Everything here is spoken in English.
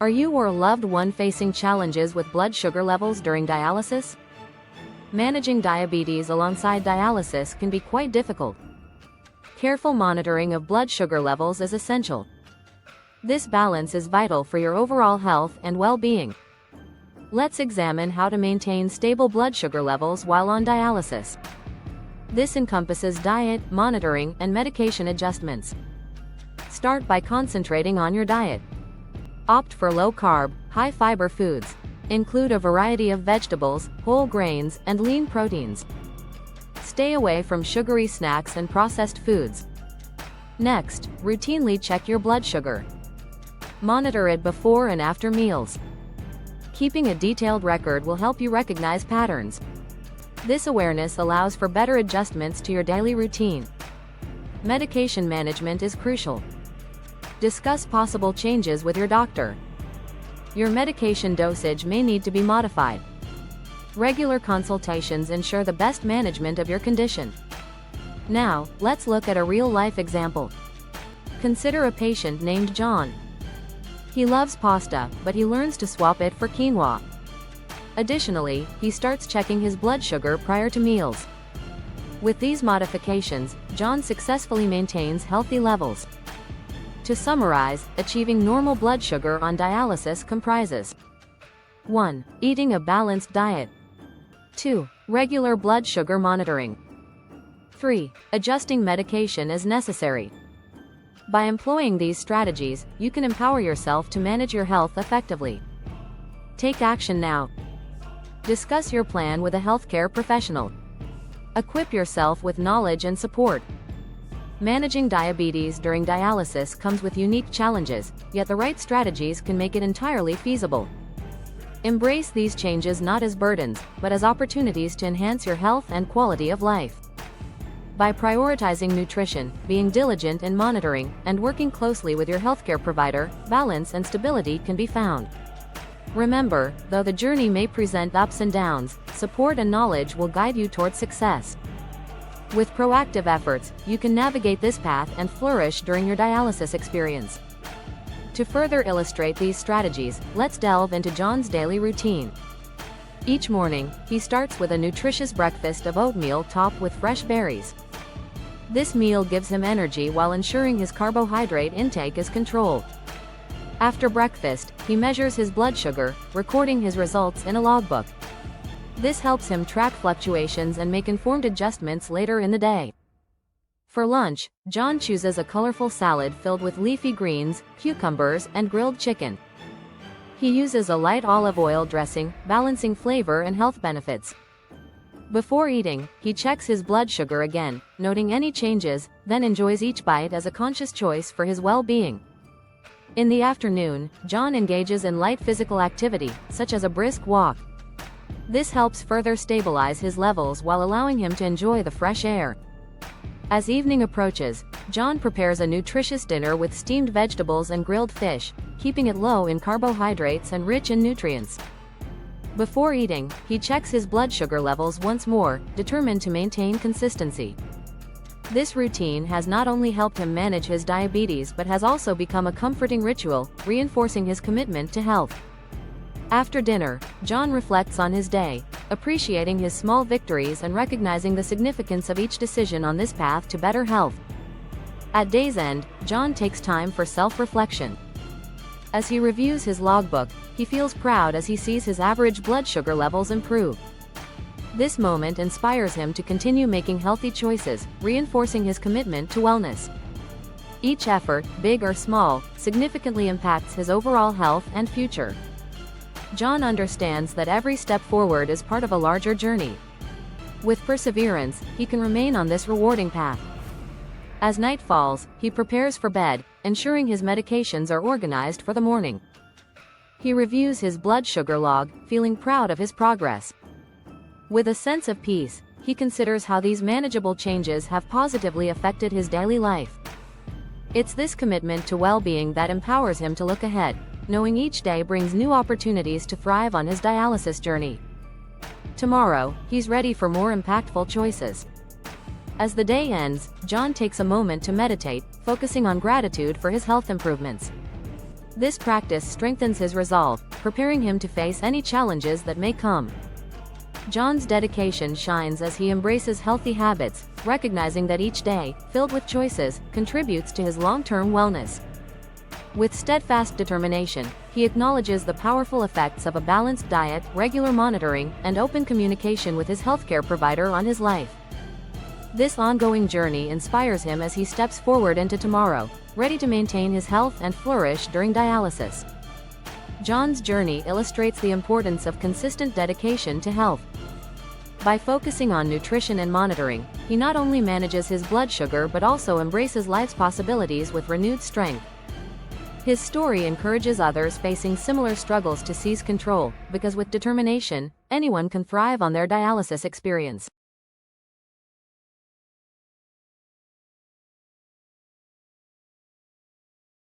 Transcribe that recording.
Are you or a loved one facing challenges with blood sugar levels during dialysis? Managing diabetes alongside dialysis can be quite difficult. Careful monitoring of blood sugar levels is essential. This balance is vital for your overall health and well-being. Let's examine how to maintain stable blood sugar levels while on dialysis. This encompasses diet, monitoring, and medication adjustments. Start by concentrating on your diet. Opt for low-carb, high-fiber foods. Include a variety of vegetables, whole grains, and lean proteins. Stay away from sugary snacks and processed foods. Next, routinely check your blood sugar. Monitor it before and after meals. Keeping a detailed record will help you recognize patterns. This awareness allows for better adjustments to your daily routine. Medication management is crucial. Discuss possible changes with your doctor. Your medication dosage may need to be modified. Regular consultations ensure the best management of your condition. Now, let's look at a real-life example. Consider a patient named John. He loves pasta, but he learns to swap it for quinoa. Additionally, he starts checking his blood sugar prior to meals. With these modifications, John successfully maintains healthy levels. To summarize, achieving normal blood sugar on dialysis comprises 1. Eating a balanced diet. 2. Regular blood sugar monitoring. 3. Adjusting medication as necessary. By employing these strategies, you can empower yourself to manage your health effectively. Take action now. Discuss your plan with a healthcare professional. Equip yourself with knowledge and support. Managing diabetes during dialysis comes with unique challenges, yet the right strategies can make it entirely feasible. Embrace these changes not as burdens, but as opportunities to enhance your health and quality of life. By prioritizing nutrition, being diligent in monitoring, and working closely with your healthcare provider, balance and stability can be found. Remember, though the journey may present ups and downs, support and knowledge will guide you toward success. With proactive efforts, you can navigate this path and flourish during your dialysis experience. To further illustrate these strategies, let's delve into John's daily routine. Each morning, he starts with a nutritious breakfast of oatmeal topped with fresh berries. This meal gives him energy while ensuring his carbohydrate intake is controlled. After breakfast, he measures his blood sugar, recording his results in a logbook. This helps him track fluctuations and make informed adjustments later in the day. For lunch, John chooses a colorful salad filled with leafy greens, cucumbers, and grilled chicken. He uses a light olive oil dressing, balancing flavor and health benefits. Before eating, he checks his blood sugar again, noting any changes, then enjoys each bite as a conscious choice for his well-being. In the afternoon, John engages in light physical activity, such as a brisk walk. This helps further stabilize his levels while allowing him to enjoy the fresh air. As evening approaches, John prepares a nutritious dinner with steamed vegetables and grilled fish, keeping it low in carbohydrates and rich in nutrients. Before eating, he checks his blood sugar levels once more, determined to maintain consistency. This routine has not only helped him manage his diabetes but has also become a comforting ritual, reinforcing his commitment to health. After dinner, John reflects on his day, appreciating his small victories and recognizing the significance of each decision on this path to better health. At day's end, John takes time for self-reflection. As he reviews his logbook, he feels proud as he sees his average blood sugar levels improve. This moment inspires him to continue making healthy choices, reinforcing his commitment to wellness. Each effort, big or small, significantly impacts his overall health and future. John understands that every step forward is part of a larger journey. With perseverance, he can remain on this rewarding path. As night falls, he prepares for bed, ensuring his medications are organized for the morning. He reviews his blood sugar log, feeling proud of his progress. With a sense of peace, he considers how these manageable changes have positively affected his daily life. It's this commitment to well-being that empowers him to look ahead, knowing each day brings new opportunities to thrive on his dialysis journey. Tomorrow, he's ready for more impactful choices. As the day ends, John takes a moment to meditate, focusing on gratitude for his health improvements. This practice strengthens his resolve, preparing him to face any challenges that may come. John's dedication shines as he embraces healthy habits, recognizing that each day, filled with choices, contributes to his long-term wellness. With steadfast determination, he acknowledges the powerful effects of a balanced diet, regular monitoring, and open communication with his healthcare provider on his life. This ongoing journey inspires him as he steps forward into tomorrow, ready to maintain his health and flourish during dialysis. John's journey illustrates the importance of consistent dedication to health. By focusing on nutrition and monitoring, he not only manages his blood sugar but also embraces life's possibilities with renewed strength. His story encourages others facing similar struggles to seize control, because with determination, anyone can thrive on their dialysis experience.